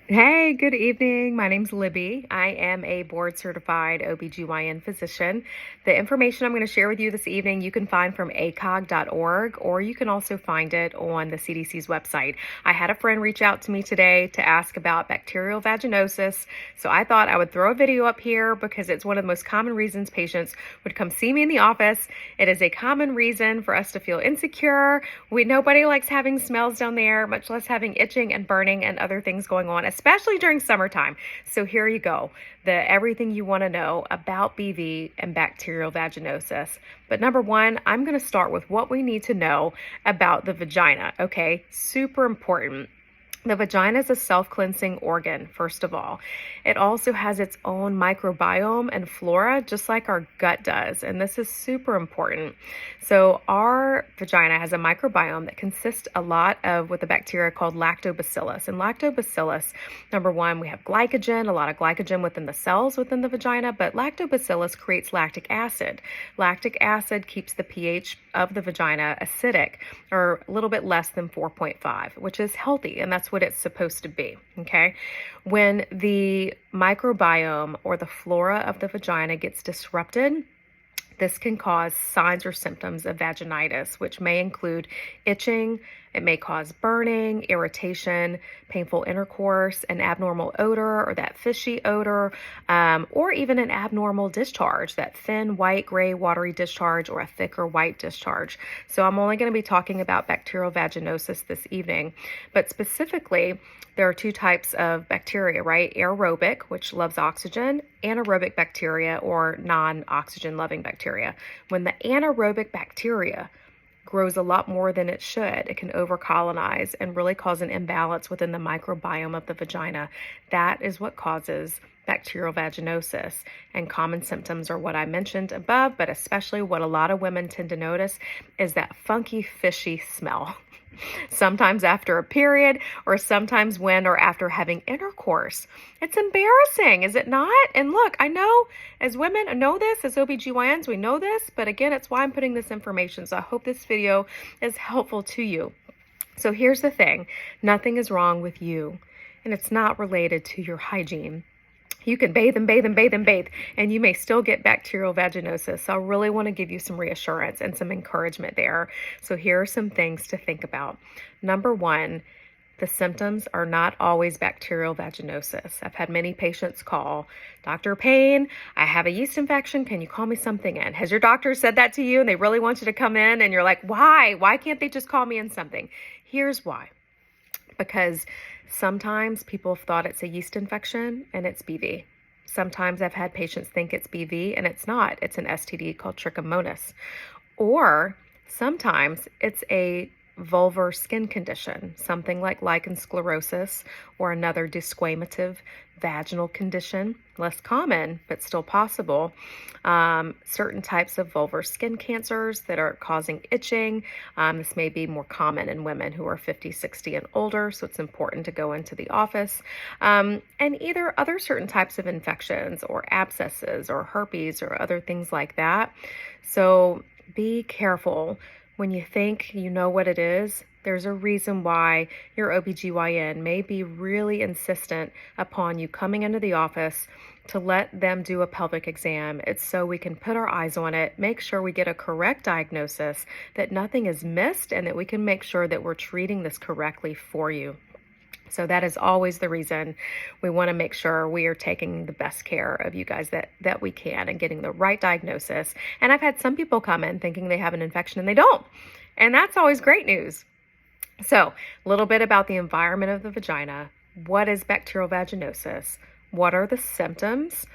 Hey, good evening. My name's Libby. I am a board certified OBGYN physician. The information I'm going to share with you this evening you can find from acog.org, or you can also find it on the CDC's website. I had a friend reach out to me today to ask about bacterial vaginosis, so I thought I would throw a video up here because it's one of the most common reasons patients would come see me in the office. It is a common reason for us to feel insecure. Nobody likes having smells down there, much less having itching and burning and other things going on, especially during summertime. So here you go, everything you want to know about BV and bacterial vaginosis. But number one, I'm going to start with what we need to know about the vagina. Okay, super important. The vagina is a self-cleansing organ, first of all. It also has its own microbiome and flora, just like our gut does, and this is super important. So our vagina has a microbiome that consists a lot of with a bacteria called lactobacillus. And lactobacillus, number one, we have glycogen, a lot of glycogen within the cells within the vagina, but lactobacillus creates lactic acid. Lactic acid keeps the pH of the vagina acidic, or a little bit less than 4.5, which is healthy, and that's what it's supposed to be, okay? When the microbiome or the flora of the vagina gets disrupted, this can cause signs or symptoms of vaginitis, which may include itching. It may cause burning, irritation, painful intercourse, an abnormal odor or that fishy odor, or even an abnormal discharge, that thin, white, gray, watery discharge, or a thicker white discharge. So I'm only going to be talking about bacterial vaginosis this evening, but specifically, there are two types of bacteria, right? Aerobic, which loves oxygen, anaerobic bacteria, or non-oxygen loving bacteria. When the anaerobic bacteria grows a lot more than it should, it can overcolonize and really cause an imbalance within the microbiome of the vagina. That is what causes bacterial vaginosis. And common symptoms are what I mentioned above, but especially what a lot of women tend to notice is that funky, fishy smell. Sometimes after a period, or sometimes when or after having intercourse. It's embarrassing, is it not? And look, I know as women, I know this, as OBGYNs, we know this, but again, it's why I'm putting this information. So I hope this video is helpful to you. So here's the thing, nothing is wrong with you, and it's not related to your hygiene. You can bathe and bathe and bathe and bathe, and you may still get bacterial vaginosis. So I really want to give you some reassurance and some encouragement there. So here are some things to think about. Number one, the symptoms are not always bacterial vaginosis. I've had many patients call, Dr. Payne, I have a yeast infection. Can you call me something in? Has your doctor said that to you and they really want you to come in? And you're like, why? Why can't they just call me in something? Here's why. Because sometimes people have thought it's a yeast infection and it's BV. Sometimes I've had patients think it's BV and it's not. It's an STD called trichomonas. Or sometimes it's a vulvar skin condition, something like lichen sclerosis or another desquamative vaginal condition, less common, but still possible. Certain types of vulvar skin cancers that are causing itching. This may be more common in women who are 50, 60 and older, so it's important to go into the office. And either other certain types of infections or abscesses or herpes or other things like that. So be careful. When you think you know what it is, there's a reason why your OBGYN may be really insistent upon you coming into the office to let them do a pelvic exam. It's so we can put our eyes on it, make sure we get a correct diagnosis, that nothing is missed, and that we can make sure that we're treating this correctly for you. So that is always the reason we want to make sure we are taking the best care of you guys that we can and getting the right diagnosis. And I've had some people come in thinking they have an infection and they don't. And that's always great news. So a little bit about the environment of the vagina. What is bacterial vaginosis? What are the symptoms?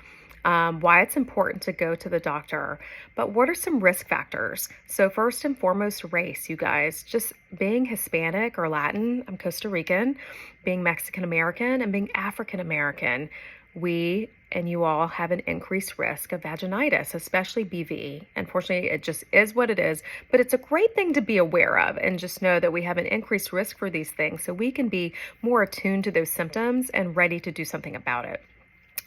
Why it's important to go to the doctor, but what are some risk factors? So first and foremost, race, you guys. Just being Hispanic or Latin, I'm Costa Rican, being Mexican American, and being African American, we and you all have an increased risk of vaginitis, especially BV. Unfortunately, it just is what it is, but it's a great thing to be aware of and just know that we have an increased risk for these things so we can be more attuned to those symptoms and ready to do something about it.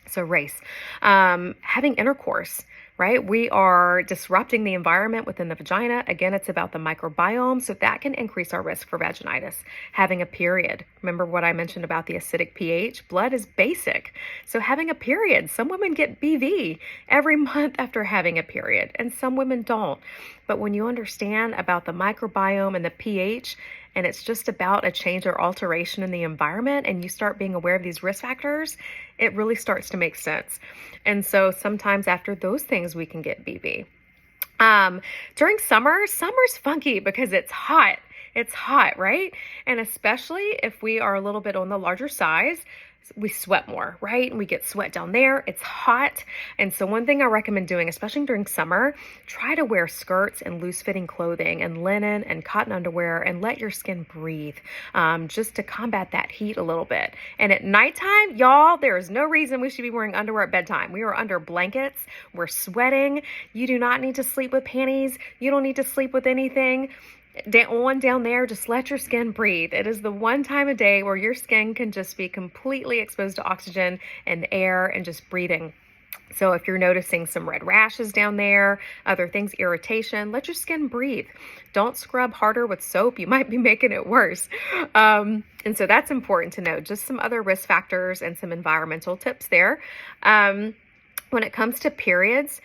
So race, having intercourse, right? We are disrupting the environment within the vagina. Again, it's about the microbiome, so that can increase our risk for vaginitis. Having a period. Remember what I mentioned about the acidic pH? Blood is basic. So having a period, some women get BV every month after having a period, and some women don't. But when you understand about the microbiome and the pH, and it's just about a change or alteration in the environment, and you start being aware of these risk factors, it really starts to make sense. And so sometimes after those things, we can get BV. During summer's funky because it's hot. It's hot, right? And especially if we are a little bit on the larger size, we sweat more, right? And we get sweat down there. It's hot. And so one thing I recommend doing, especially during summer, try to wear skirts and loose fitting clothing and linen and cotton underwear and let your skin breathe, just to combat that heat a little bit. And at nighttime, y'all, there is no reason we should be wearing underwear at bedtime. We are under blankets. We're sweating. You do not need to sleep with panties. You don't need to sleep with anything down there. Just let your skin breathe. It is the one time a day where your skin can just be completely exposed to oxygen and air and just breathing. So if you're noticing some red rashes down there, other things, irritation, let your skin breathe. Don't scrub harder with soap. You might be making it worse. And so that's important to know. Just some other risk factors and some environmental tips there. When it comes to periods,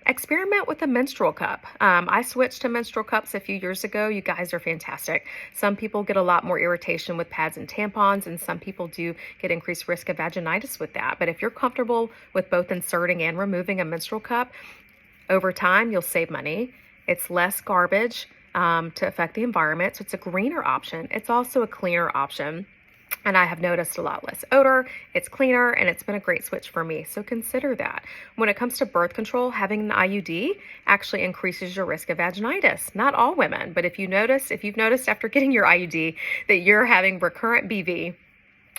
experiment with a menstrual cup. I switched to menstrual cups a few years ago. You guys are fantastic. Some people get a lot more irritation with pads and tampons, and some people do get increased risk of vaginitis with that. But if you're comfortable with both inserting and removing a menstrual cup, over time, you'll save money. It's less garbage to affect the environment. So it's a greener option. It's also a cleaner option. And I have noticed a lot less odor, it's cleaner, and it's been a great switch for me. So consider that. When it comes to birth control, having an IUD actually increases your risk of vaginitis. Not all women, but if you've noticed after getting your IUD that you're having recurrent BV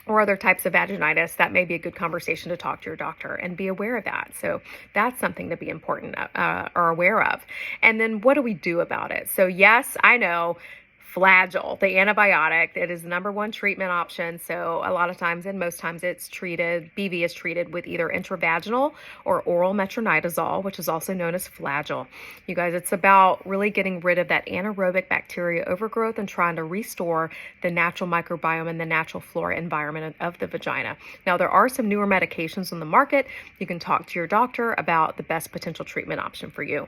or other types of vaginitis, that may be a good conversation to talk to your doctor and be aware of that. So that's something to be important or aware of. And then what do we do about it? So yes, I know, Flagyl, the antibiotic, it is the number one treatment option. So a lot of times, and most times, BV is treated with either intravaginal or oral metronidazole, which is also known as Flagyl. You guys, it's about really getting rid of that anaerobic bacteria overgrowth and trying to restore the natural microbiome and the natural flora environment of the vagina. Now, there are some newer medications on the market. You can talk to your doctor about the best potential treatment option for you.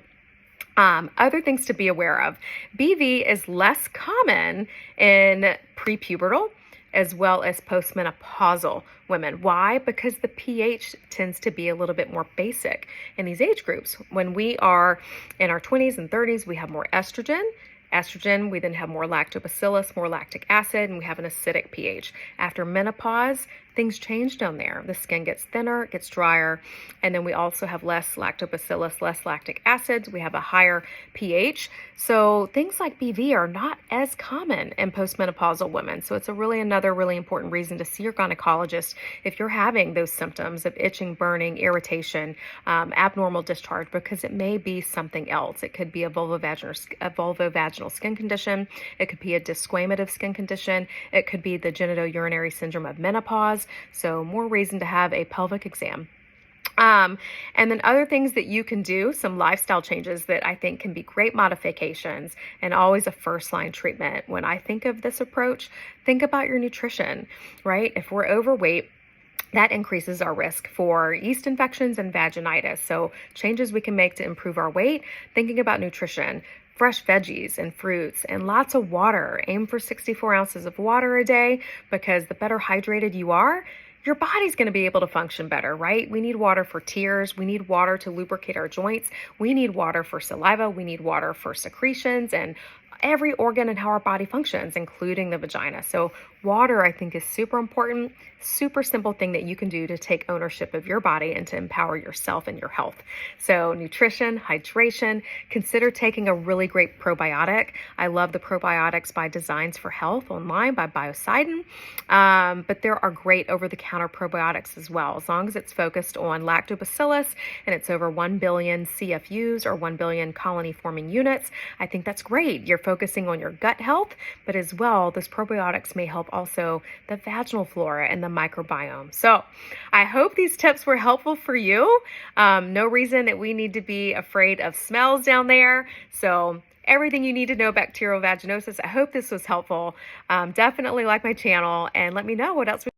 Other things to be aware of. BV is less common in prepubertal as well as postmenopausal women. Why? Because the pH tends to be a little bit more basic in these age groups. When we are in our 20s and 30s, we have more estrogen. We then have more lactobacillus, more lactic acid, and we have an acidic pH. After menopause, things change down there. The skin gets thinner, it gets drier, and then we also have less lactobacillus, less lactic acids. We have a higher pH. So things like BV are not as common in postmenopausal women. So it's another really important reason to see your gynecologist if you're having those symptoms of itching, burning, irritation, abnormal discharge, because it may be something else. It could be a vulvovaginal skin condition. It could be a desquamative skin condition. It could be the genitourinary syndrome of menopause. So more reason to have a pelvic exam. And then other things that you can do, some lifestyle changes that I think can be great modifications and always a first line treatment. When I think of this approach, think about your nutrition, right? If we're overweight, that increases our risk for yeast infections and vaginitis. So changes we can make to improve our weight, thinking about nutrition, fresh veggies and fruits, and lots of water. Aim for 64 ounces of water a day, because the better hydrated you are, your body's going to be able to function better, right? We need water for tears. We need water to lubricate our joints. We need water for saliva. We need water for secretions and every organ and how our body functions, including the vagina. So water, I think, is super important, super simple thing that you can do to take ownership of your body and to empower yourself and your health. So nutrition, hydration, consider taking a really great probiotic. I love the Probiotics by Designs for Health online by Biocidin. But there are great over-the-counter probiotics as well, as long as it's focused on lactobacillus and it's over 1 billion CFUs or 1 billion colony-forming units. I think that's great. You're focusing on your gut health, but as well, those probiotics may help also the vaginal flora and the microbiome. So I hope these tips were helpful for you. No reason that we need to be afraid of smells down there. So everything you need to know about bacterial vaginosis. I hope this was helpful. Definitely like my channel and let me know what else.